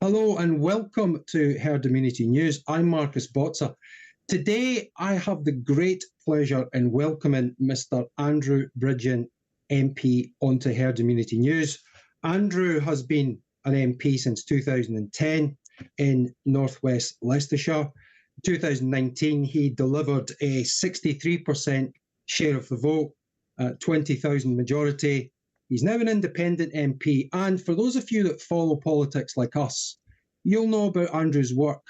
Hello and welcome to Herd Immunity News. I'm Marcus Botzer. Today I have the great pleasure in welcoming Mr. Andrew Bridgen, MP, onto Herd Immunity News. Andrew has been an MP since 2010 in northwest Leicestershire. In 2019 he delivered a 63% share of the vote, 20,000 majority. He's now an independent MP, and for those of you that follow politics like us, you'll know about Andrew's work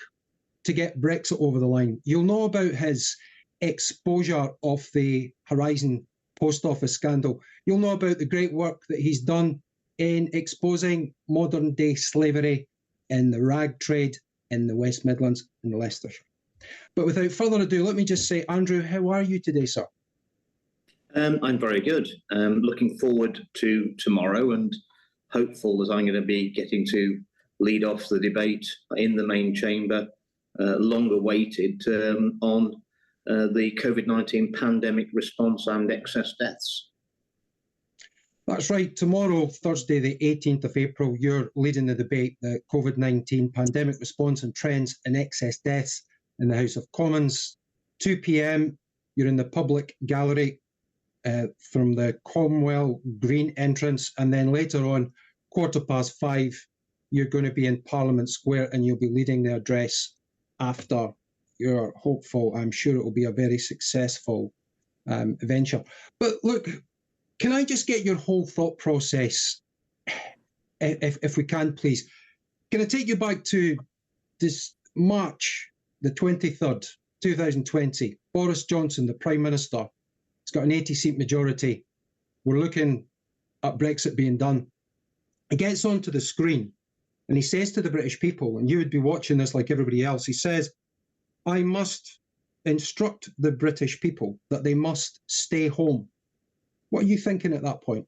to get Brexit over the line. You'll know about his exposure of the Horizon post office scandal. You'll know about the great work that he's done in exposing modern day slavery in the rag trade in the West Midlands and Leicestershire. But without further ado, let me just say, Andrew, how are you today, sir? I'm very good. Looking forward to tomorrow and hopeful that I'm going to be getting to lead off the debate in the main chamber, long awaited, on the COVID-19 pandemic response and excess deaths. That's right. Tomorrow, Thursday, the 18th of April, you're leading the debate, the COVID-19 pandemic response and trends in excess deaths in the House of Commons. 2 p.m, you're in the public gallery from the Cromwell Green entrance, and then later on, 5:15, you're going to be in Parliament Square and you'll be leading the address after. You're hopeful. I'm sure it will be a very successful venture. But look, can I just get your whole thought process, if we can, please? Can I take you back to this March the 23rd, 2020? Boris Johnson, the Prime Minister, he's got an 80-seat majority. We're looking at Brexit being done. He gets onto the screen and he says to the British people, and you would be watching this like everybody else, he says, I must instruct the British people that they must stay home. What are you thinking at that point?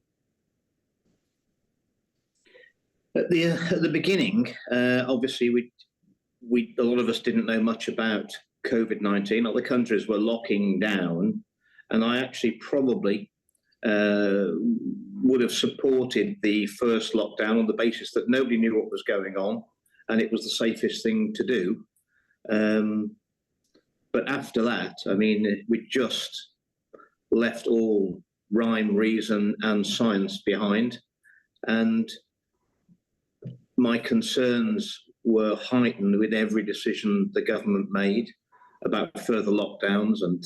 At the beginning, obviously, a lot of us didn't know much about COVID-19. Other countries were locking down, and I actually probably would have supported the first lockdown on the basis that nobody knew what was going on, and it was the safest thing to do. But after that, I mean, we just left all rhyme, reason, and science behind, and my concerns were heightened with every decision the government made about further lockdowns and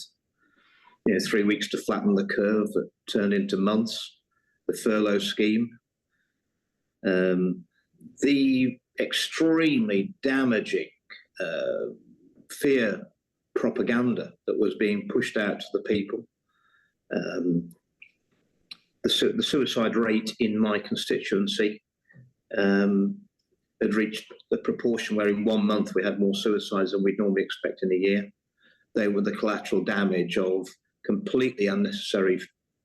3 weeks to flatten the curve that turned into months, the furlough scheme. The extremely damaging fear propaganda that was being pushed out to the people. The suicide rate in my constituency had reached the proportion where in 1 month we had more suicides than we'd normally expect in a year. They were the collateral damage of completely unnecessary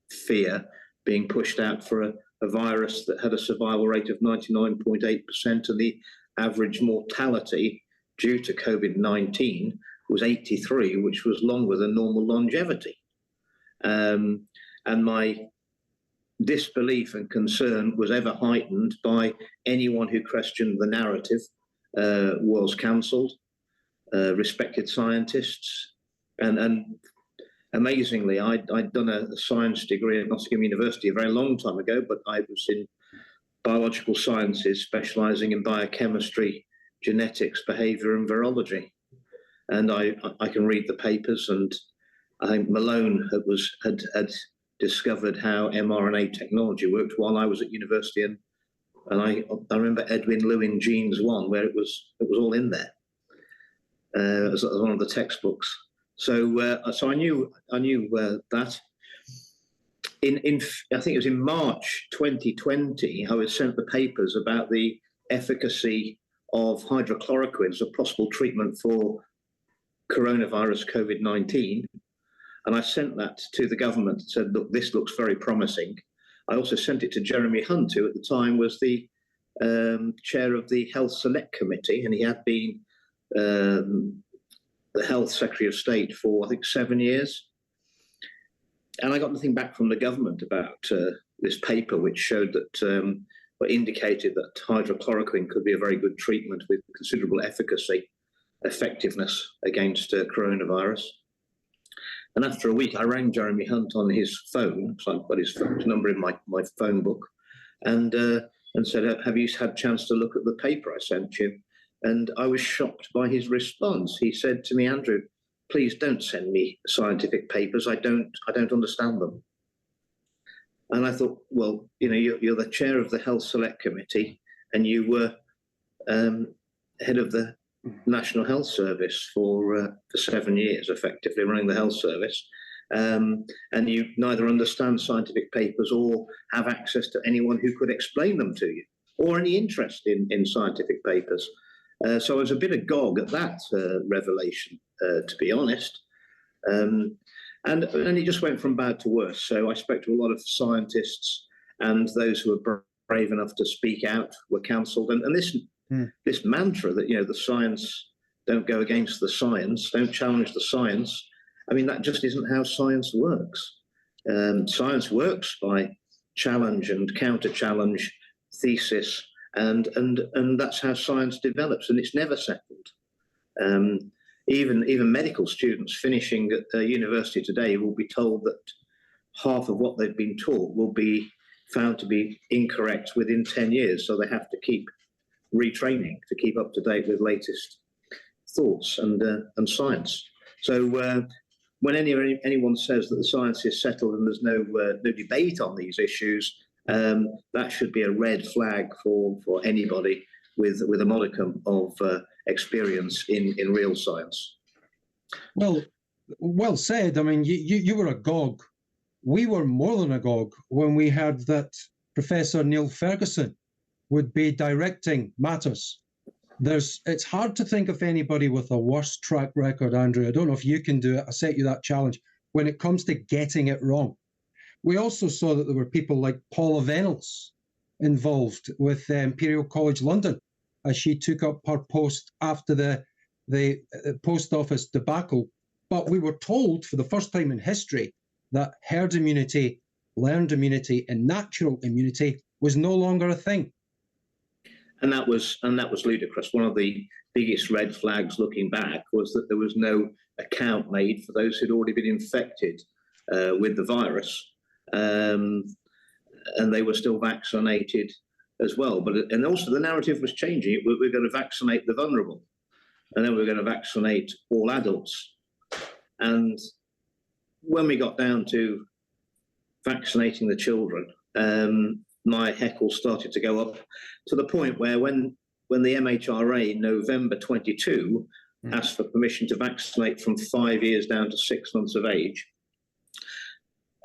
fear being pushed out for a virus that had a survival rate of 99.8%, and the average mortality due to COVID-19 was 83, which was longer than normal longevity. And my disbelief and concern was ever heightened by anyone who questioned the narrative was cancelled, respected scientists, and amazingly, I'd done a science degree at Nottingham University a very long time ago, but I was in biological sciences, specialising in biochemistry, genetics, behaviour, and virology. And I can read the papers, and I think Malone had discovered how mRNA technology worked while I was at university, and I remember Edwin Lewin Genes 1, where it was all in there as one of the textbooks. So I knew that. I think it was in March 2020, I was sent the papers about the efficacy of hydrochloroquine as a possible treatment for coronavirus COVID-19. And I sent that to the government and said, look, this looks very promising. I also sent it to Jeremy Hunt, who at the time was the chair of the Health Select Committee, and he had been the Health Secretary of State for, I think, 7 years. And I got nothing back from the government about this paper, which showed that but indicated that hydrochloroquine could be a very good treatment with considerable efficacy, effectiveness against coronavirus. And after a week, I rang Jeremy Hunt on his phone, so I've got his number in my phone book, and said, have you had a chance to look at the paper I sent you? And I was shocked by his response. He said to me, Andrew, please don't send me scientific papers. I don't understand them. And I thought, well, you're the chair of the Health Select Committee, and you were head of the National Health Service for 7 years, effectively running the health service. And you neither understand scientific papers or have access to anyone who could explain them to you, or any interest in scientific papers. So I was a bit agog at that revelation, to be honest. And it just went from bad to worse. So I spoke to a lot of scientists, and those who were brave enough to speak out were cancelled. And this mantra that, the science, don't go against the science, don't challenge the science, I mean, that just isn't how science works. Science works by challenge and counter-challenge, thesis, and that's how science develops, and it's never settled. Even medical students finishing at university today will be told that half of what they've been taught will be found to be incorrect within 10 years, so they have to keep retraining to keep up to date with latest thoughts and science. So when anyone says that the science is settled and there's no debate on these issues, that should be a red flag for anybody with a modicum of experience in real science. Well said. I mean, you were agog. We were more than agog when we heard that Professor Neil Ferguson would be directing matters. It's hard to think of anybody with a worse track record, Andrew. I don't know if you can do it. I set you that challenge when it comes to getting it wrong. We also saw that there were people like Paula Venables involved with Imperial College London as she took up her post after the post office debacle. But we were told for the first time in history that herd immunity, learned immunity, and natural immunity was no longer a thing. And that was ludicrous. One of the biggest red flags looking back was that there was no account made for those who'd already been infected with the virus. And they were still vaccinated as well. And also the narrative was changing. We're going to vaccinate the vulnerable, and then we're going to vaccinate all adults. And when we got down to vaccinating the children, my heckle started to go up to the point where when the MHRA in November 22 asked for permission to vaccinate from 5 years down to 6 months of age,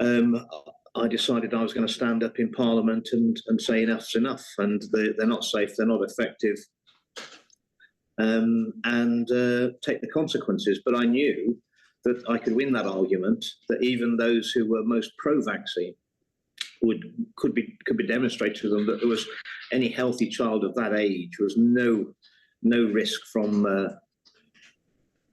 I decided I was going to stand up in Parliament and say enough's enough, and they're not safe, they're not effective, and take the consequences. But I knew that I could win that argument, that even those who were most pro-vaccine could be demonstrated to them that there was any healthy child of that age was no risk from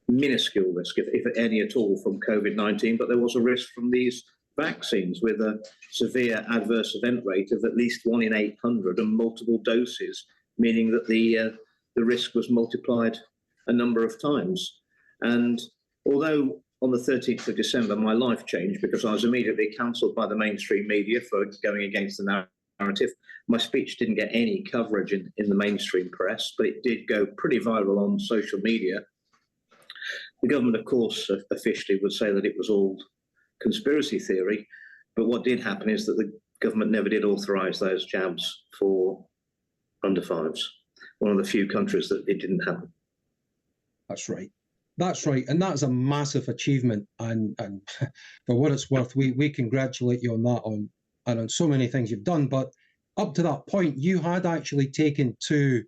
minuscule risk, if any at all, from COVID-19, but there was a risk from these vaccines with a severe adverse event rate of at least 1 in 800 and multiple doses, meaning that the risk was multiplied a number of times. And although on the 13th of December, my life changed because I was immediately cancelled by the mainstream media for going against the narrative. My speech didn't get any coverage in the mainstream press, but it did go pretty viral on social media. The government, of course, officially would say that it was all conspiracy theory, but what did happen is that the government never did authorise those jabs for under fives. One of the few countries that it didn't happen. That's right. That's right. And that's a massive achievement. And for what it's worth, we congratulate you on that and on so many things you've done. But up to that point, you had actually taken 2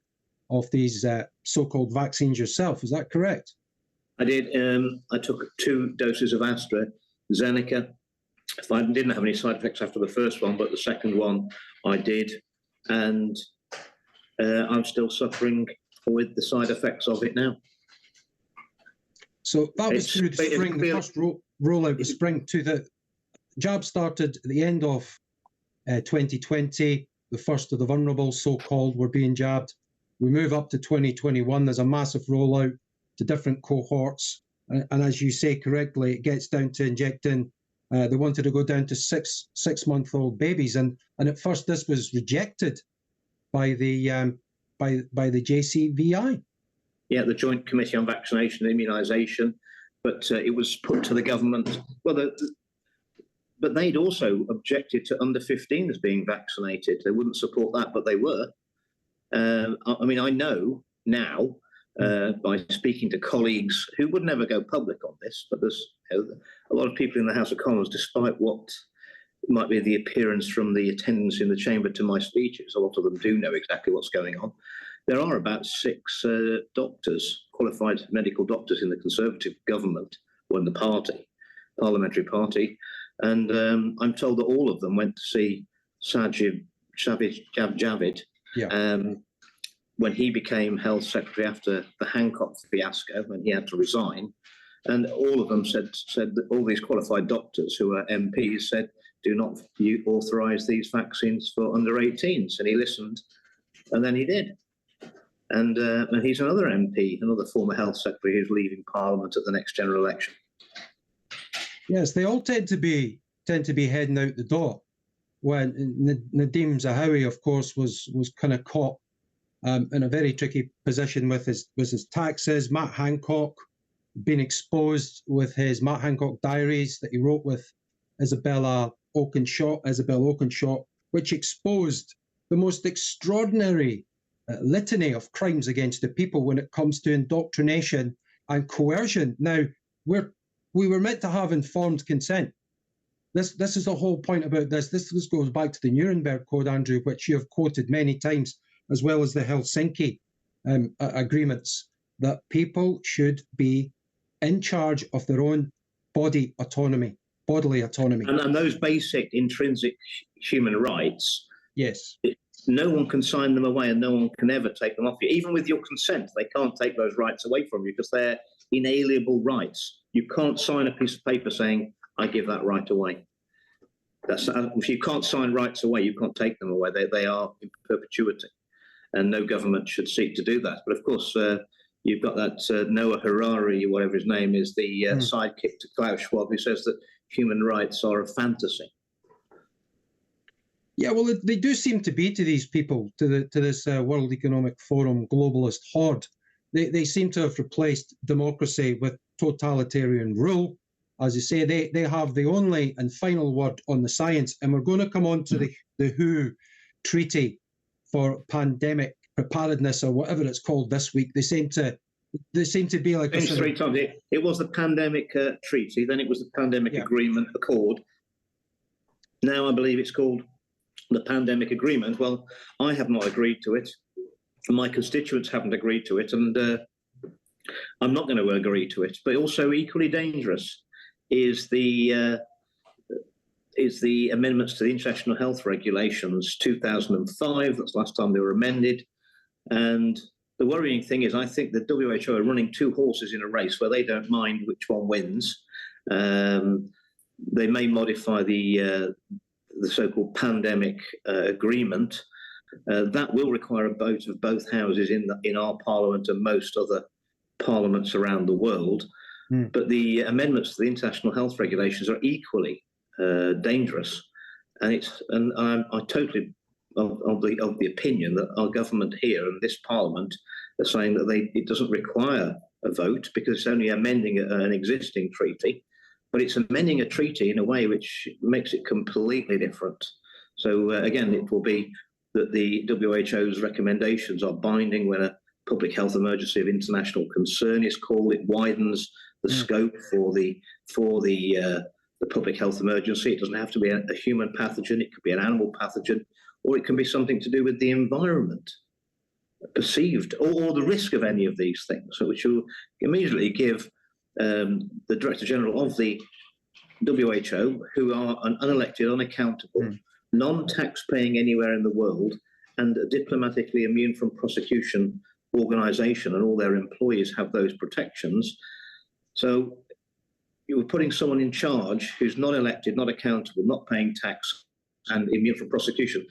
of these so-called vaccines yourself. Is that correct? I did. I took 2 doses of AstraZeneca. I didn't have any side effects after the first one, but the second one I did. And I'm still suffering with the side effects of it now. So that was through the spring, the first rollout was spring to the jab started at the end of 2020. the first of the vulnerable, so-called, were being jabbed. We move up to 2021, there's a massive rollout to different cohorts. And as you say correctly, it gets down to injecting, they wanted to go down to six-month-old babies. And at first this was rejected by the JCVI. Yeah, the Joint Committee on Vaccination and Immunisation, but it was put to the government. Well, but they'd also objected to under 15s being vaccinated. They wouldn't support that, but they were. I mean, I know now by speaking to colleagues who would never go public on this, but there's a lot of people in the House of Commons, despite what might be the appearance from the attendance in the chamber to my speeches, a lot of them do know exactly what's going on. There are about 6 doctors, qualified medical doctors in the Conservative government, or in the party, parliamentary party, and I'm told that all of them went to see Sajid Javid when he became Health Secretary after the Hancock fiasco, when he had to resign. And all of them said that all these qualified doctors who are MPs said, do not authorise these vaccines for under 18s. And he listened, and then he did. And he's another MP, another former Health Secretary who's leaving Parliament at the next general election. Yes, they all tend to be heading out the door. When Nadeem Zahawi, of course, was kind of caught in a very tricky position with his taxes. Matt Hancock been exposed with his Matt Hancock diaries that he wrote with Isabel Oakenshaw, which exposed the most extraordinary litany of crimes against the people when it comes to indoctrination and coercion. Now, we were meant to have informed consent. This is the whole point about this. This goes back to the Nuremberg Code, Andrew, which you have quoted many times, as well as the Helsinki agreements, that people should be in charge of their own bodily autonomy. And those basic intrinsic human rights, yes, no one can sign them away and no one can ever take them off you. Even with your consent, they can't take those rights away from you because they're inalienable rights. You can't sign a piece of paper saying, I give that right away. If you can't sign rights away, you can't take them away. They are in perpetuity. And no government should seek to do that. But of course, you've got that Noah Harari, whatever his name is, the sidekick to Klaus Schwab, who says that human rights are a fantasy. Yeah, well, they do seem to be to these people, to this World Economic Forum globalist horde. They seem to have replaced democracy with totalitarian rule. As you say, they have the only and final word on the science. And we're going to come on to the WHO Treaty for Pandemic Preparedness, or whatever it's called this week. They seem to be like a three times. It was the Pandemic Treaty, then it was the Pandemic Agreement Accord. Now I believe it's called the Pandemic Agreement. Well, I have not agreed to it. My constituents haven't agreed to it, and I'm not going to agree to it. But also equally dangerous is the amendments to the International Health Regulations 2005. That's the last time they were amended. And the worrying thing is, I think the WHO are running 2 horses in a race where they don't mind which one wins. They may modify the so-called pandemic agreement. That will require a vote of both houses in our parliament and most other parliaments around the world. But the amendments to the International Health Regulations are equally dangerous, and I'm totally of the opinion that our government here and this Parliament are saying that it doesn't require a vote because it's only amending an existing treaty, but it's amending a treaty in a way which makes it completely different. So again, it will be that the WHO's recommendations are binding when a public health emergency of international concern is called. It widens the scope for the public health emergency. It doesn't have to be a human pathogen. It could be an animal pathogen, or it can be something to do with the environment, perceived, or the risk of any of these things, which will immediately give the Director General of the WHO, who are an unelected, unaccountable, non-tax-paying anywhere in the world, and a diplomatically immune from prosecution organisation, and all their employees have those protections. So you were putting someone in charge who's not elected, not accountable, not paying tax, and immune from prosecution.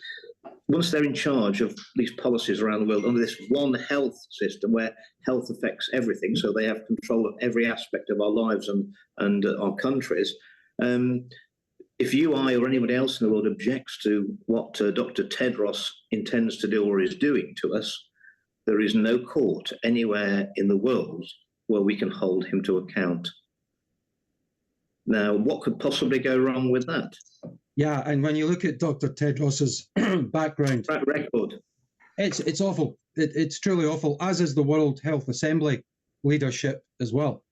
once they're in charge of these policies around the world under this one health system where health affects everything, so they have control of every aspect of our lives and our countries. If you, I, or anybody else in the world objects to what Dr. Tedros intends to do or is doing to us, there is no court anywhere in the world where we can hold him to account. Now, what could possibly go wrong with that? Yeah, and when you look at Dr. Tedros's background, Track record. It's awful. It's truly awful, as is the World Health Assembly leadership as well.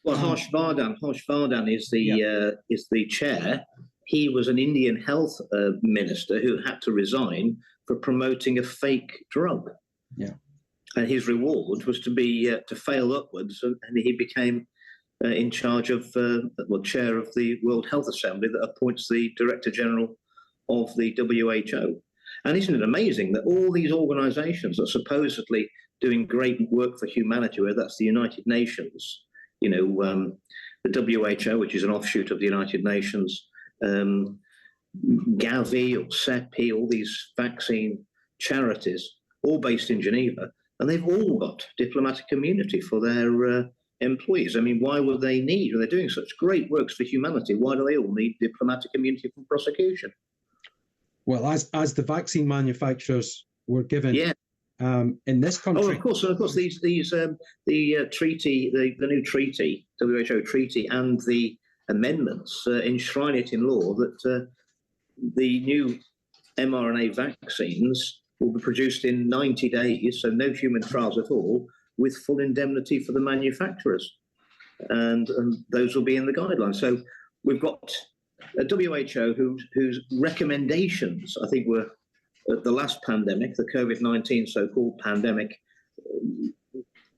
Well, Harsh Vardhan is the chair. He was an Indian health minister who had to resign for promoting a fake drug. Yeah, and his reward was to fail upwards, and he became in charge of, chair of the World Health Assembly that appoints the Director General of the WHO. And isn't it amazing that all these organisations are supposedly doing great work for humanity, whether that's the United Nations, the WHO, which is an offshoot of the United Nations, Gavi or CEPI, all these vaccine charities, all based in Geneva, and they've all got diplomatic immunity for their employees. I mean, why would they need, when they're doing such great works for humanity, why do they all need diplomatic immunity from prosecution? Well, as the vaccine manufacturers were given in this country. Oh, of course, the treaty, the new treaty, WHO treaty, and the amendments enshrine it in law that the new mRNA vaccines will be produced in 90 days, so no human trials at all, with full indemnity for the manufacturers. And those will be in the guidelines. So we've got a WHO whose recommendations, I think, were at the last pandemic, the COVID-19 so-called pandemic,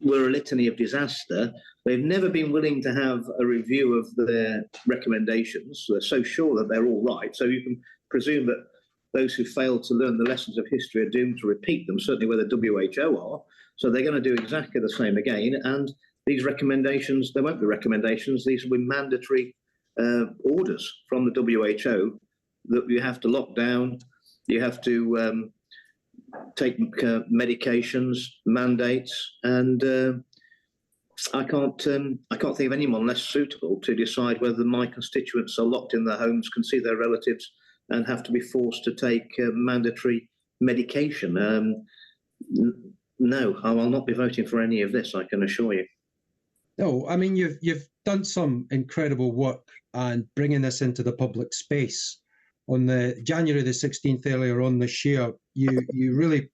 were a litany of disaster. They've never been willing to have a review of their recommendations. They're so sure that they're all right. So you can presume that those who fail to learn the lessons of history are doomed to repeat them, certainly where the WHO are. So they're going to do exactly the same again. And these recommendations, they won't be recommendations, these will be mandatory orders from the WHO that you have to lock down, you have to take medications, mandates, and I can't think of anyone less suitable to decide whether my constituents are locked in their homes, can see their relatives, and have to be forced to take mandatory medication. No, I will not be voting for any of this, I can assure you. No, I mean, you've done some incredible work and bringing this into the public space. On the January the 16th, earlier on this year, you really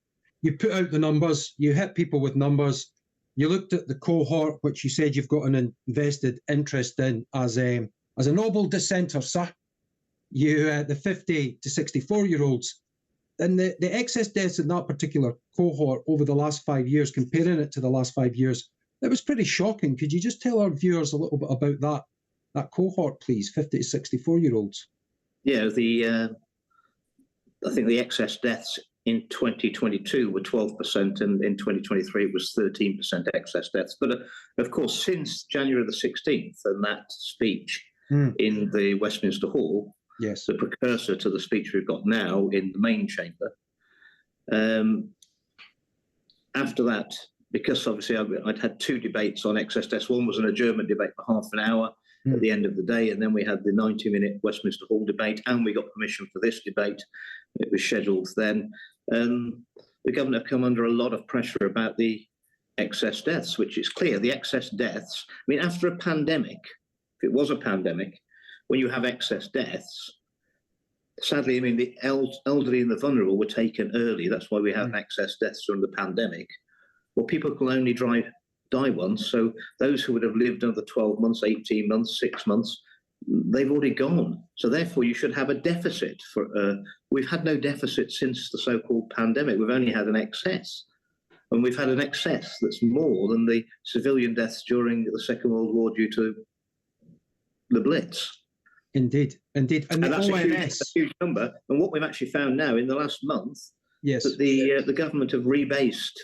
put out the numbers, you hit people with numbers, you looked at the cohort, which you said you've got an invested interest in as a noble dissenter, sir. You, the 50 to 64-year-olds, and the excess deaths in that particular cohort over the last 5 years, comparing it to the last 5 years, it was pretty shocking. Could you just tell our viewers a little bit about that cohort, please, 50 to 64-year-olds? Yeah, I think the excess deaths in 2022 were 12%, and in 2023 it was 13% excess deaths. But of course, since January the 16th and that speech in the Westminster Hall, yes, the precursor to the speech we've got now in the main chamber, after that, because obviously I'd had two debates on excess deaths. One was an adjournment debate for half an hour at the end of the day, and then we had the 90-minute Westminster Hall debate, and we got permission for this debate. It was scheduled then. The government have come under a lot of pressure about the excess deaths, which is clear. The excess deaths, I mean, after a pandemic, if it was a pandemic, when you have excess deaths, sadly, I mean, the elderly and the vulnerable were taken early. That's why we have excess deaths during the pandemic. Well, people can only die once, so those who would have lived another 12 months, 18 months, 6 months, they've already gone. So therefore, you should have a deficit. We've had no deficit since the so-called pandemic. We've only had an excess. And we've had an excess that's more than the civilian deaths during the Second World War due to the Blitz. Indeed. And that's a huge number. And what we've actually found now in the last month, yes, that the government have rebased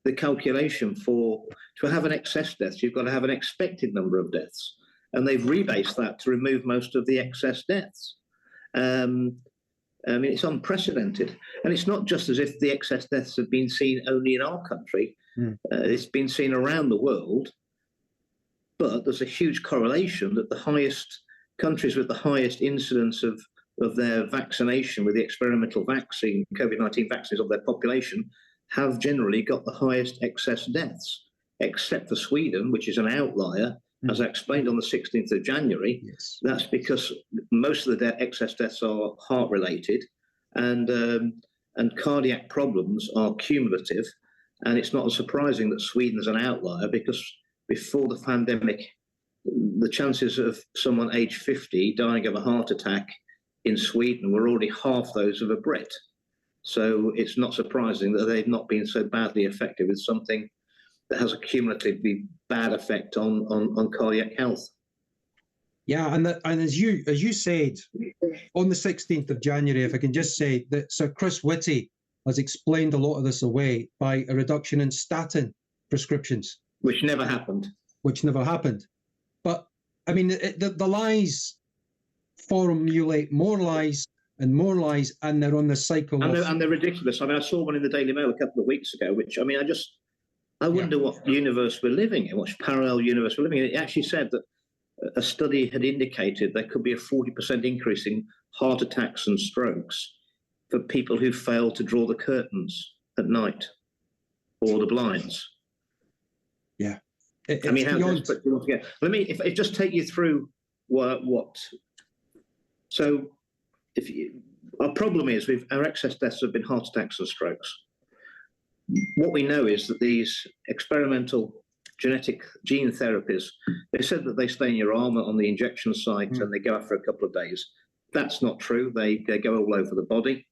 the calculation to have an excess death, you've got to have an expected number of deaths. And they've rebased that to remove most of the excess deaths. I mean, it's unprecedented. And it's not just as if the excess deaths have been seen only in our country. It's been seen around the world. But there's a huge correlation that the highest countries with the highest incidence of their vaccination with the experimental vaccine, COVID-19 vaccines of their population, have generally got the highest excess deaths, except for Sweden, which is an outlier. As I explained on the 16th of January, Yes. That's because most of the excess deaths are heart-related, and cardiac problems are cumulative. And it's not surprising that Sweden is an outlier, because before the pandemic, the chances of someone aged 50 dying of a heart attack in Sweden were already half those of a Brit. So it's not surprising that they've not been so badly affected with something that has a cumulatively bad effect on cardiac health. Yeah, and as you said, on the 16th of January, if I can just say that Sir Chris Whitty has explained a lot of this away by a reduction in statin prescriptions. Which never happened. But, I mean, the lies formulate more lies, and they're on the cycle. And they're ridiculous. I mean, I saw one in the Daily Mail a couple of weeks ago, which, I mean, I wonder what universe we're living in, what parallel universe we're living in. It actually said that a study had indicated there could be a 40% increase in heart attacks and strokes for people who fail to draw the curtains at night or the blinds. Yeah. I mean, how desperate do you want to get? Let me if just take you through what. So, our problem is our excess deaths have been heart attacks and strokes. What we know is that these experimental genetic gene therapies, they said that they stay in your arm on the injection site and they go after a couple of days. That's not true. They go all over the body.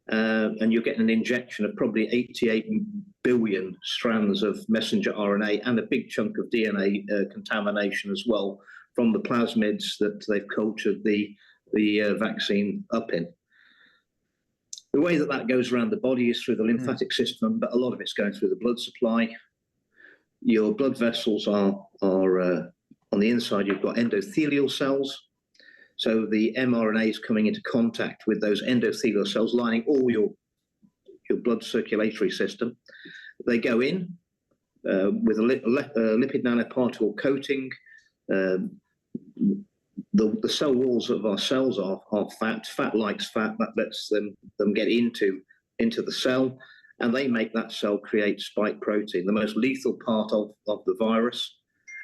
And you're getting an injection of probably 88 billion strands of messenger RNA and a big chunk of DNA contamination as well from the plasmids that they've cultured the vaccine up in. The way that goes around the body is through the lymphatic system, but a lot of it's going through the blood supply. Your blood vessels are on the inside. You've got endothelial cells. So the mRNA is coming into contact with those endothelial cells lining all your blood circulatory system. They go in with a lipid nanoparticle coating. The cell walls of our cells are fat. Fat likes fat. That lets them get into the cell, and they make that cell create spike protein, the most lethal part of the virus.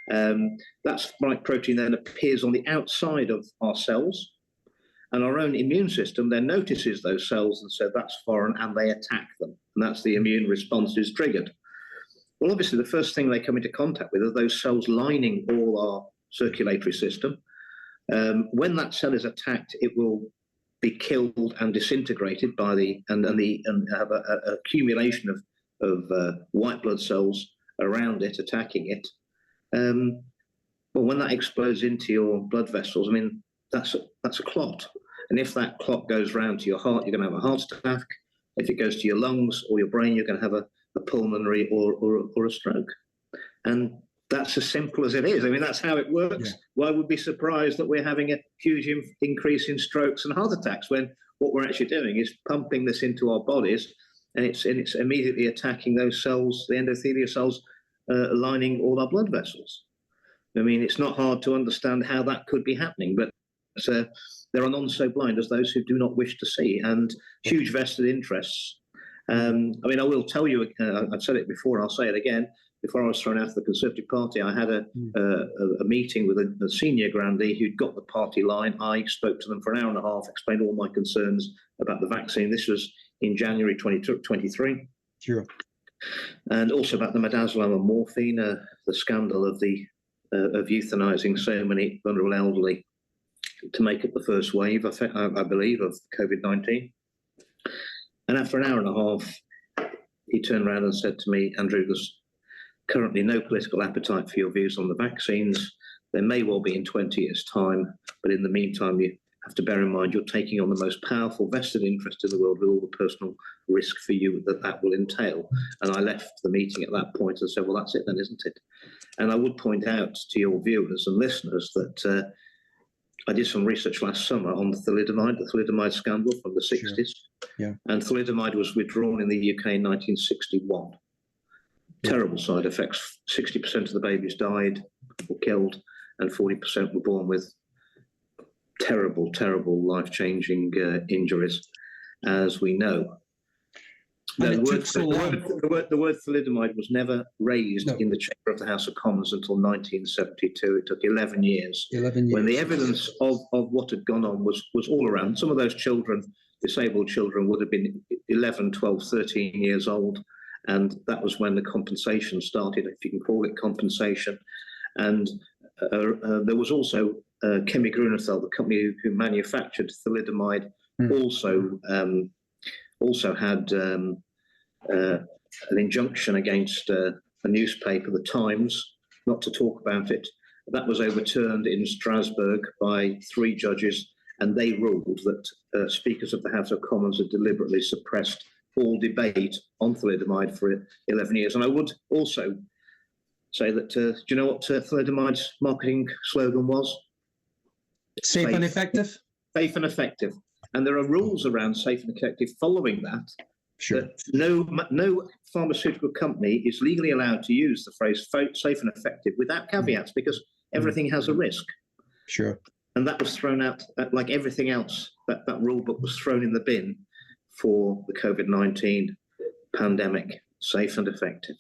That spike protein then appears on the outside of our cells, and our own immune system then notices those cells and says that's foreign, and they attack them, and that's the immune response is triggered. Well, obviously, the first thing they come into contact with are those cells lining all our circulatory system. When that cell is attacked, it will be killed and disintegrated by and have a accumulation of white blood cells around it, attacking it. Well, when that explodes into your blood vessels, I mean, that's a clot. And if that clot goes round to your heart, you're going to have a heart attack. If it goes to your lungs or your brain, you're going to have a pulmonary or a stroke. And that's as simple as it is. I mean, that's how it works. Yeah. Why would we be surprised that we're having a huge increase in strokes and heart attacks when what we're actually doing is pumping this into our bodies, and it's immediately attacking those cells, the endothelial cells, lining all our blood vessels. I mean, it's not hard to understand how that could be happening, but there are none so blind as those who do not wish to see, and huge vested interests. I mean, I will tell you, I've said it before, I'll say it again. Before I was thrown out of the Conservative Party, I had a meeting with a senior grandee who'd got the party line. I spoke to them for an hour and a half, explained all my concerns about the vaccine. This was in January 2023. Sure. And also about the midazolam and morphine, the scandal of euthanizing so many vulnerable elderly to make up the first wave, I believe, of COVID-19. And after an hour and a half, he turned around and said to me, Andrew, there's currently no political appetite for your views on the vaccines. There may well be in 20 years' time, but in the meantime, you have to bear in mind you're taking on the most powerful vested interest in the world with all the personal risk for you that will entail. And I left the meeting at that point and said, well, that's it then, isn't it? And I would point out to your viewers and listeners that I did some research last summer on the thalidomide scandal from the 60s. Sure. Yeah. And thalidomide was withdrawn in the UK in 1961. Terrible side effects. 60% of the babies died or killed, and 40% were born with terrible, terrible life-changing injuries, as we know. The word thalidomide was never raised in the chamber of the House of Commons until 1972. It took 11 years. 11 years. When the evidence of what had gone on was all around. Some of those children, disabled children, would have been 11, 12, 13 years old. And that was when the compensation started, if you can call it compensation. And there was also Kemi Grunethal, the company who manufactured thalidomide, also had an injunction against a newspaper, The Times, not to talk about it. That was overturned in Strasbourg by 3 judges, and they ruled that speakers of the House of Commons had deliberately suppressed all debate on thalidomide for 11 years. And I would also say that, do you know what thalidomide's marketing slogan was? Safe and effective? Safe and effective. And there are rules around safe and effective following that. Sure. That no pharmaceutical company is legally allowed to use the phrase safe and effective without caveats, because everything has a risk. Sure. And that was thrown out, like everything else, that rule book was thrown in the bin for the COVID-19 pandemic. Safe and effective.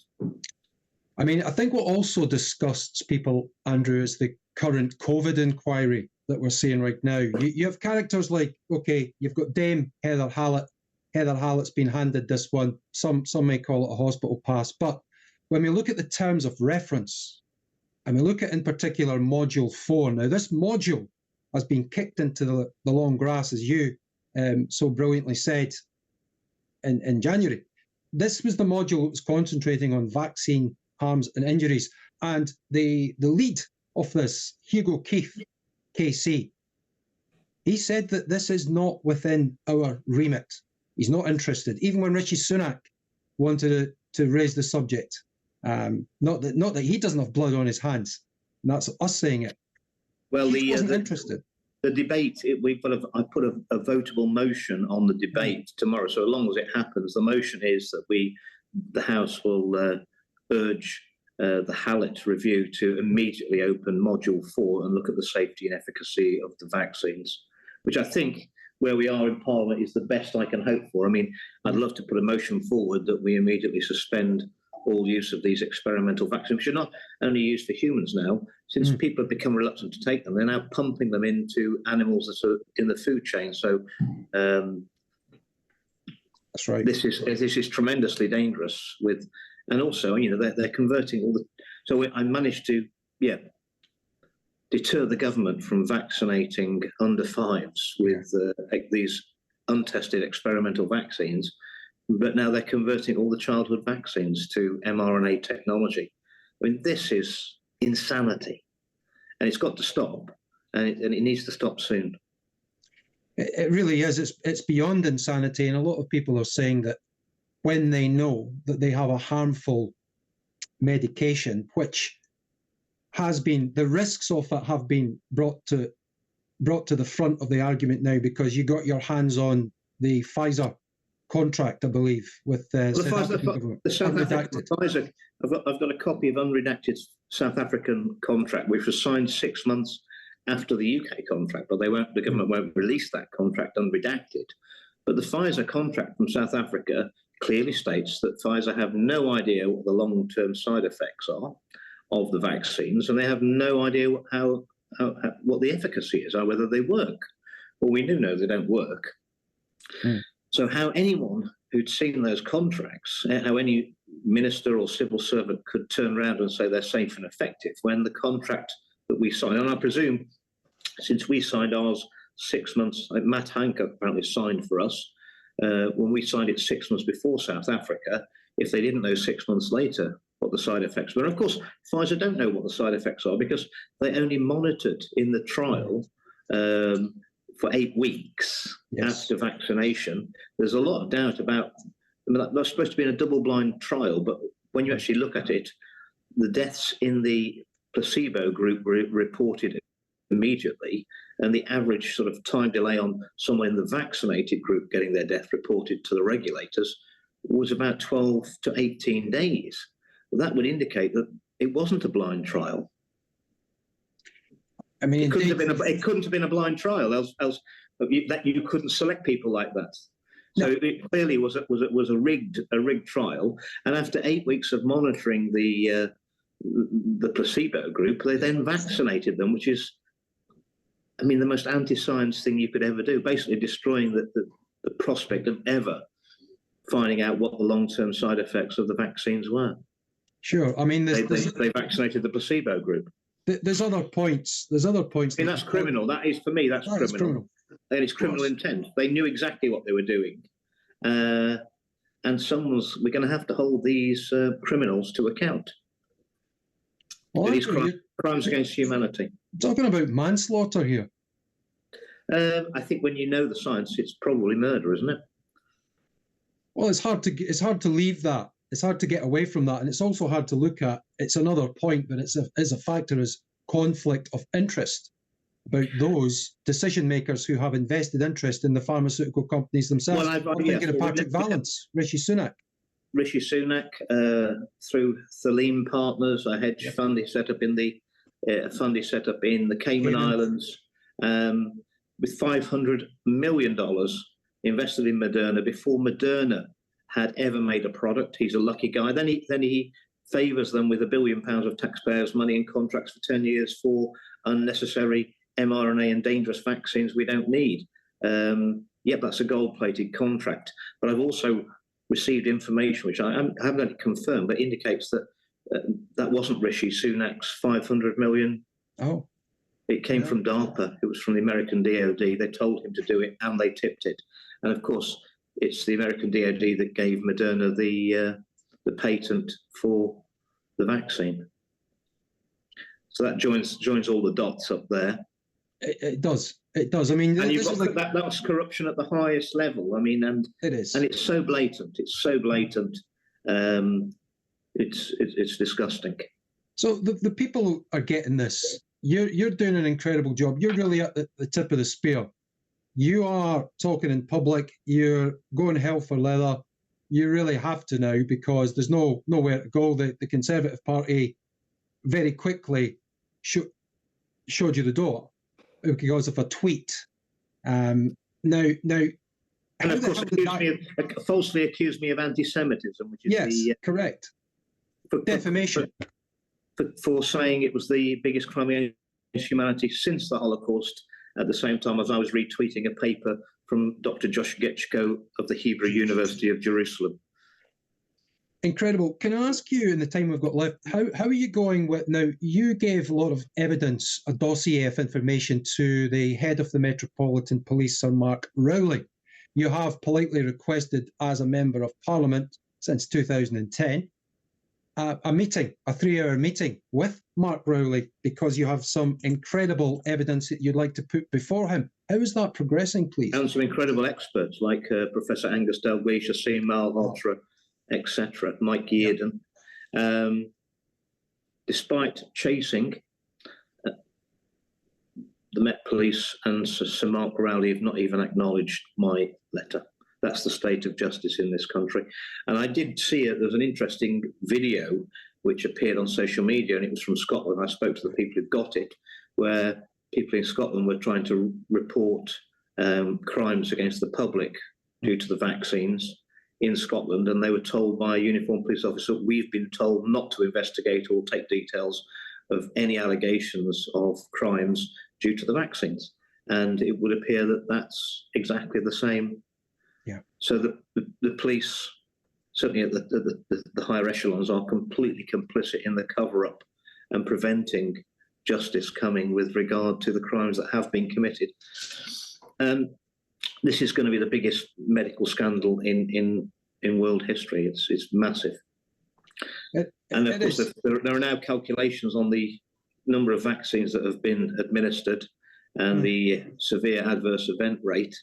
I mean, I think what also disgusts people, Andrew, is the current COVID inquiry that we're seeing right now. You have characters like, okay, you've got Dame Heather Hallett. Heather Hallett's been handed this one. Some may call it a hospital pass. But when we look at the terms of reference, and we look at, in particular, Module 4, now this module has been kicked into the long grass, as you so brilliantly said in January. This was the module that was concentrating on vaccine harms and injuries. And the lead of this, Hugo Keith, KC, he said that this is not within our remit. He's not interested. Even when Rishi Sunak wanted to raise the subject, not that he doesn't have blood on his hands, and that's us saying it. Well, he wasn't interested. The debate, I put a votable motion on the debate tomorrow. So as long as it happens, the motion is that the House will urge the Hallett review to immediately open Module 4 and look at the safety and efficacy of the vaccines, which I think, where we are in Parliament, is the best I can hope for. I mean, I'd love to put a motion forward that we immediately suspend all use of these experimental vaccines, which are not only used for humans now. Since people have become reluctant to take them, they're now pumping them into animals that are in the food chain. So that's right. This is tremendously dangerous. And also, they're converting all the. So I managed to, deter the government from vaccinating under 5s with these untested experimental vaccines, but now they're converting all the childhood vaccines to mRNA technology. I mean, this is insanity, and it's got to stop, and it needs to stop soon. It really is. It's beyond insanity, and a lot of people are saying that when they know that they have a harmful medication, which has been, the risks of it have been brought to the front of the argument now, because you got your hands on the Pfizer contract, I believe, with the South African government. The South African Pfizer. I've got a copy of unredacted South African contract, which was signed 6 months after the UK contract, but the government won't release that contract unredacted. But the Pfizer contract from South Africa clearly states that Pfizer have no idea what the long-term side effects are of the vaccines, and they have no idea what the efficacy is, or whether they work. Well, we do know they don't work. So how anyone who'd seen those contracts, how any minister or civil servant could turn around and say they're safe and effective when the contract that we signed, and I presume since we signed ours 6 months, Matt Hancock apparently signed for us, when we signed it 6 months before South Africa, if they didn't know 6 months later what the side effects were. And of course, Pfizer don't know what the side effects are, because they only monitored in the trial for 8 weeks after vaccination. There's a lot of doubt about, that's supposed to be in a double-blind trial, but when you actually look at it, the deaths in the placebo group were reported immediately, and the average sort of time delay on someone in the vaccinated group getting their death reported to the regulators was about 12 to 18 days. Well, that would indicate that it wasn't a blind trial. I mean, it couldn't have been a blind trial, else that you couldn't select people like that. So it clearly was a rigged trial. And after 8 weeks of monitoring the placebo group, they then vaccinated them, which is, I mean, the most anti-science thing you could ever do. Basically, destroying the prospect of ever finding out what the long-term side effects of the vaccines were. Sure. I mean, they vaccinated the placebo group. There's other points. I mean, that's criminal. That is, for me, that's criminal. And it's criminal intent. They knew exactly what they were doing. And we're going to have to hold these criminals to account. Well, these crimes against humanity. Talking about manslaughter here. I think when you know the science, it's probably murder, isn't it? Well, it's hard to leave that. It's hard to get away from that, and it's also hard to look at. It's another point, but it's a factor is conflict of interest about those decision makers who have invested interest in the pharmaceutical companies themselves. Well, I'm thinking of Patrick Vallance, Rishi Sunak. Rishi Sunak, through Thalim Partners, a hedge fund he set up in the Cayman Islands, with $500 million invested in Moderna before Moderna had ever made a product. He's a lucky guy. Then he favours them with £1 billion of taxpayers' money in contracts for 10 years for unnecessary mRNA and dangerous vaccines we don't need. Yep, that's a gold-plated contract. But I've also received information, which I haven't had it confirmed, but indicates that that wasn't Rishi Sunak's $500 million. Oh. It came from DARPA. It was from the American DoD. They told him to do it, and they tipped it. And of course, it's the American DoD that gave Moderna the patent for the vaccine. So that joins all the dots up there. It does. It does. I mean, and you've got that's corruption at the highest level. I mean, and it is, and it's so blatant. It's so blatant. It's disgusting. So the people are getting this. You're doing an incredible job. You're really at the tip of the spear. You are talking in public. You're going hell for leather. You really have to now, because there's nowhere to go. The Conservative Party very quickly showed you the door because of a tweet. Now, and of course, falsely accused me of anti-Semitism, which is correct. Defamation. For saying it was the biggest crime against humanity since the Holocaust, at the same time as I was retweeting a paper from Dr. Josh Getchko of the Hebrew University of Jerusalem. Incredible. Can I ask you, in the time we've got left, how are you going with, now, you gave a lot of evidence, a dossier of information to the head of the Metropolitan Police, Sir Mark Rowley. You have politely requested, as a Member of Parliament since 2010, a meeting, a 3-hour meeting with Mark Rowley, because you have some incredible evidence that you'd like to put before him. How is that progressing, please? And some incredible experts like Professor Angus Dalgleish, Asim Malhotra, etc., Mike Yeardon. Despite chasing, the Met Police and Sir Mark Rowley have not even acknowledged my letter. That's the state of justice in this country. And I did see there's an interesting video which appeared on social media, and it was from Scotland. I spoke to the people who got it, where people in Scotland were trying to report crimes against the public due to the vaccines in Scotland, and they were told by a uniformed police officer, we've been told not to investigate or take details of any allegations of crimes due to the vaccines. And it would appear that that's exactly the same. Yeah. So the police, certainly at the higher echelons, are completely complicit in the cover-up and preventing justice coming with regard to the crimes that have been committed. This is going to be the biggest medical scandal in world history. It's massive. And of course, there are now calculations on the number of vaccines that have been administered and the severe adverse event rate,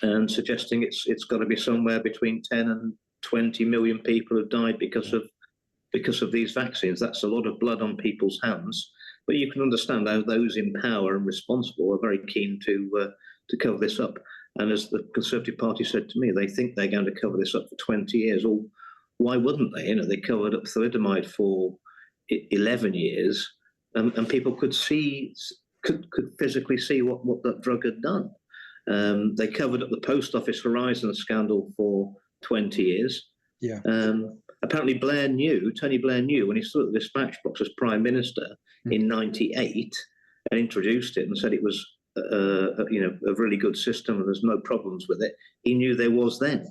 and suggesting it's got to be somewhere between 10 and 20 million people have died because of these vaccines. That's a lot of blood on people's hands. But you can understand how those in power and responsible are very keen to cover this up. And as the Conservative Party said to me, they think they're going to cover this up for 20 years. Well, why wouldn't they? They covered up thalidomide for 11 years, and people could physically see what that drug had done. They covered up the Post Office Horizon scandal for 20 years. Yeah. Apparently, Tony Blair knew when he stood at the dispatch box as Prime Minister in '98 and introduced it and said it was a really good system and there's no problems with it. He knew there was then.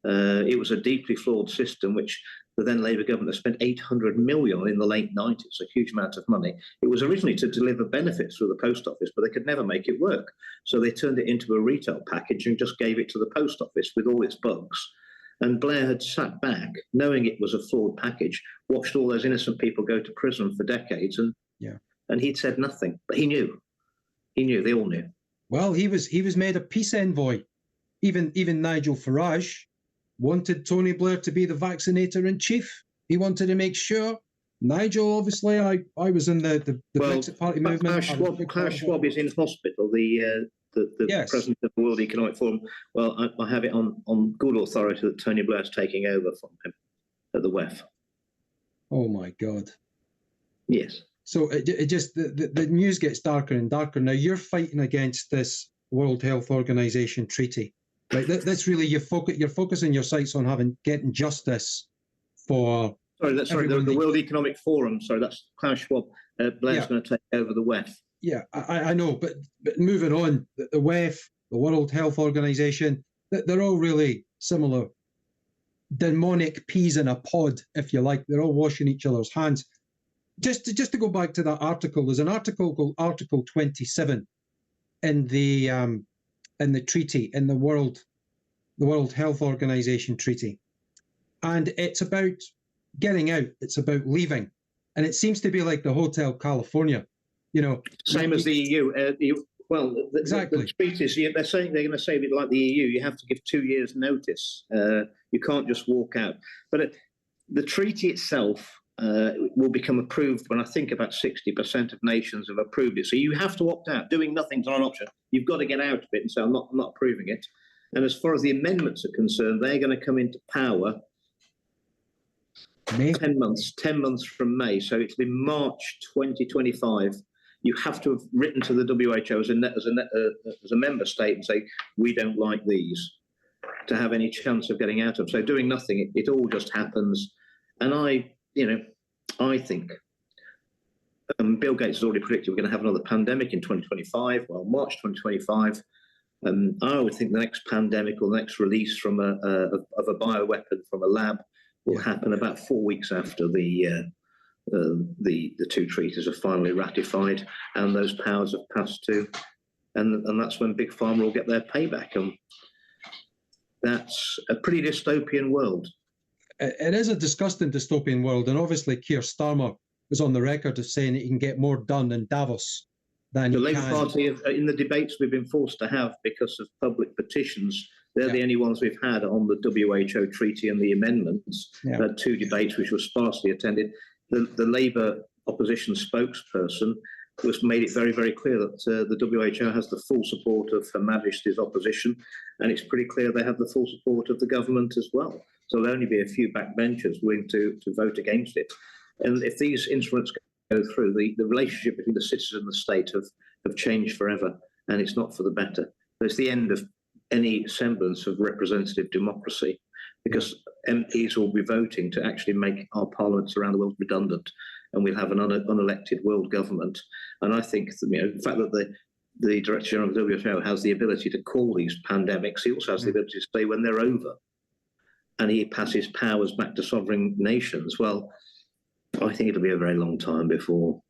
It was a deeply flawed system, which the then Labour government has spent 800 million on in the late 90s, a huge amount of money. It was originally to deliver benefits through the post office, but they could never make it work. So they turned it into a retail package and just gave it to the post office with all its bugs. And Blair had sat back, knowing it was a flawed package, watched all those innocent people go to prison for decades, and he'd said nothing. But he knew. They all knew. Well, he was made a peace envoy. Even Nigel Farage wanted Tony Blair to be the vaccinator in chief. He wanted to make sure. Nigel, obviously, I was in the Brexit Party movement. Klaus Schwab is in hospital. The president of the World Economic Forum. Well, I have it on good authority that Tony Blair's taking over from him at the WEF. Oh my God. Yes. So it just the news gets darker and darker. Now you're fighting against this World Health Organization treaty, right? That's really you're focusing your sights on getting justice for. The World Economic Forum. Sorry, that's Klaus Schwab. Blair's going to take over the WEF. Yeah, I know, but moving on, the WEF, the World Health Organization, they're all really similar. Demonic peas in a pod, if you like. They're all washing each other's hands. Just to go back to that article, there's an article called Article 27 in the treaty, in the World Health Organization treaty, and it's about getting out. It's about leaving, and it seems to be like the Hotel California. Same as the EU. Exactly. The treaties, they're going to say like the EU, you have to give 2 years' notice. You can't just walk out. But the treaty itself will become approved when I think about 60% of nations have approved it. So you have to opt out. Doing nothing's not an option. You've got to get out of it and say, I'm not approving it. And as far as the amendments are concerned, they're going to come into power May? 10 months from May. So it'll be March 2025. You have to have written to the WHO as a member state and say, we don't like these, to have any chance of getting out of. So doing nothing, it all just happens. And I think Bill Gates has already predicted we're going to have another pandemic in 2025. Well, March 2025. I would think the next pandemic or the next release from of a bioweapon from a lab will happen about 4 weeks after the two treaties are finally ratified and those powers have passed to, and that's when Big Pharma will get their payback. And that's a pretty dystopian world. It is a disgusting dystopian world, and obviously Keir Starmer was on the record of saying that he can get more done in Davos than the he Labour can. Party, in the debates we've been forced to have because of public petitions, they're the only ones we've had on the WHO treaty and the amendments. Yeah. We had 2 debates which were sparsely attended. The Labour opposition spokesperson made it very, very clear that the WHO has the full support of Her Majesty's opposition, and it's pretty clear they have the full support of the government as well. So there'll only be a few backbenchers willing to vote against it. And if these instruments go through, the relationship between the citizen and the state have changed forever, and it's not for the better. But it's the end of any semblance of representative democracy, because MPs will be voting to actually make our parliaments around the world redundant, and we'll have an unelected world government. And I think the fact that the Director General of the WHO has the ability to call these pandemics, he also has the ability to say when they're over, and he passes powers back to sovereign nations. Well, I think it'll be a very long time before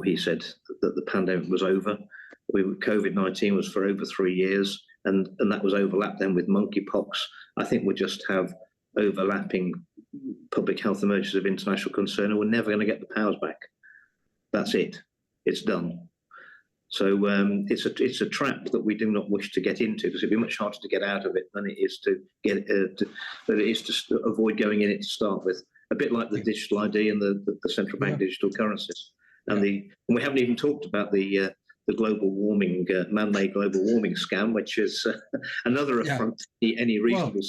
he said that the pandemic was over. COVID-19 was for over 3 years, and that was overlapped then with monkeypox. I think we'll just have overlapping public health emergencies of international concern, and we're never going to get the powers back. That's it. It's done. So it's a trap that we do not wish to get into, because it'd be much harder to get out of it than it is to avoid going in it to start with. A bit like the digital ID and the central bank digital currencies. And we haven't even talked about the global warming, man-made global warming scam, which is another affront to any reasonable.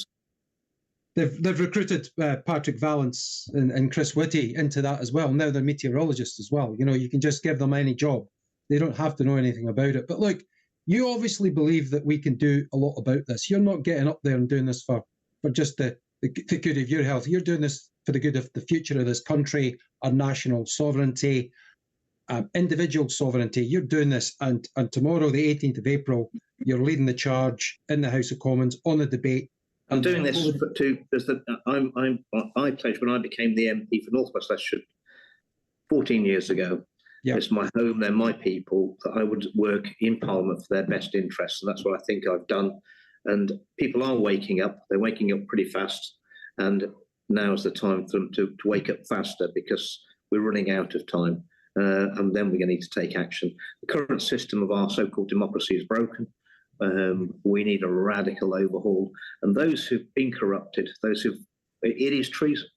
Well, they've recruited Patrick Vallance and Chris Whitty into that as well. Now they're meteorologists as well. You know, you can just give them any job. They don't have to know anything about it. But look, you obviously believe that we can do a lot about this. You're not getting up there and doing this for just the good of your health. You're doing this for the good of the future of this country, our national sovereignty, individual sovereignty. You're doing this, and tomorrow, the 18th of April, you're leading the charge in the House of Commons on the debate. I'm doing this because I pledged when I became the MP for North West Leicestershire 14 years ago. Yeah. It's my home, they're my people, that I would work in Parliament for their best interests. And that's what I think I've done. And people are waking up. They're waking up pretty fast. And now is the time for them to wake up faster, because we're running out of time. And then we're going to need to take action. The current system of our so-called democracy is broken. We need a radical overhaul. And those who've been corrupted, it is treason.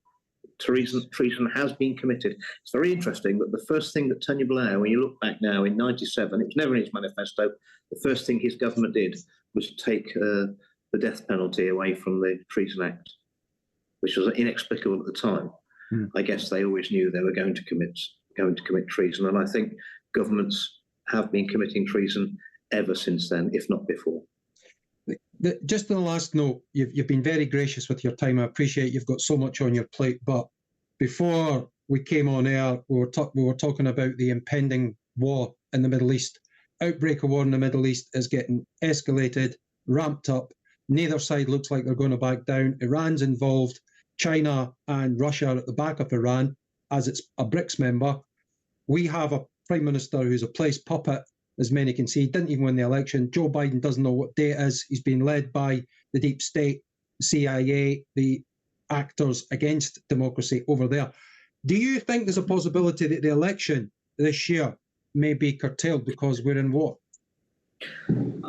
Treason has been committed. It's very interesting that the first thing that Tony Blair, when you look back now in '97, it was never in his manifesto, the first thing his government did was to take the death penalty away from the Treason Act, which was inexplicable at the time. I guess they always knew they were going to commit treason, and I think governments have been committing treason ever since then, if not before. Just on the last note, you've been very gracious with your time. I appreciate you've got so much on your plate. But before we came on air, we were talking about the impending war in the Middle East. Outbreak of war in the Middle East is getting escalated, ramped up. Neither side looks like they're going to back down. Iran's involved. China and Russia are at the back of Iran, as it's a BRICS member. We have a prime minister who's a place puppet, as many can see. He didn't even win the election. Joe Biden doesn't know what day it is. He's been led by the deep state, the CIA, the actors against democracy over there. Do you think there's a possibility that the election this year may be curtailed because we're in war?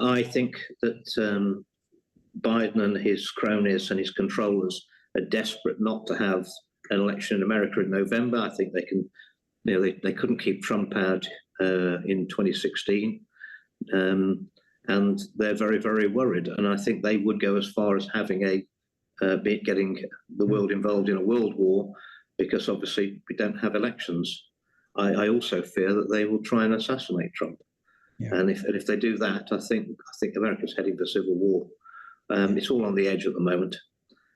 I think that Biden and his cronies and his controllers are desperate not to have an election in America in November. I think they can. They couldn't keep Trump out in 2016, and they're very, very worried. And I think they would go as far as having getting the world involved in a world war, because obviously we don't have elections. I also fear that they will try and assassinate Trump. Yeah. And if they do that, I think America's heading for civil war. It's all on the edge at the moment.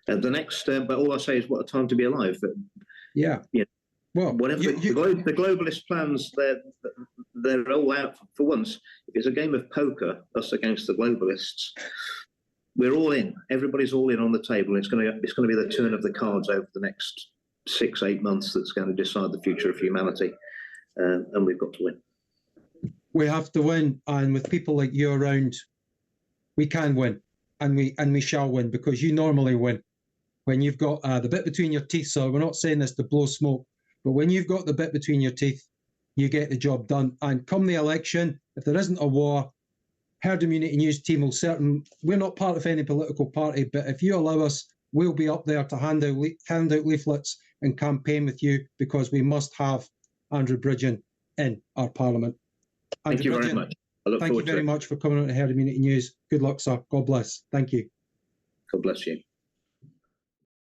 The next, but all I say is, what a time to be alive. Yeah. Well, whatever the globalist plans, they're all out for once. If it's a game of poker, us against the globalists, we're all in. Everybody's all in on the table. It's going to be the turn of the cards over the next 6-8 months that's going to decide the future of humanity, and we've got to win. We have to win, and with people like you around, we can win, and we shall win, because you normally win when you've got the bit between your teeth. So we're not saying this to blow smoke. But when you've got the bit between your teeth, you get the job done. And come the election, if there isn't a war, Herd Immunity News team will we're not part of any political party, but if you allow us, we'll be up there to hand out leaflets and campaign with you, because we must have Andrew Bridgen in our Parliament. Thank you very much. I look forward to it. Thank you very much for coming on to Herd Immunity News. Good luck, sir. God bless. Thank you. God bless you.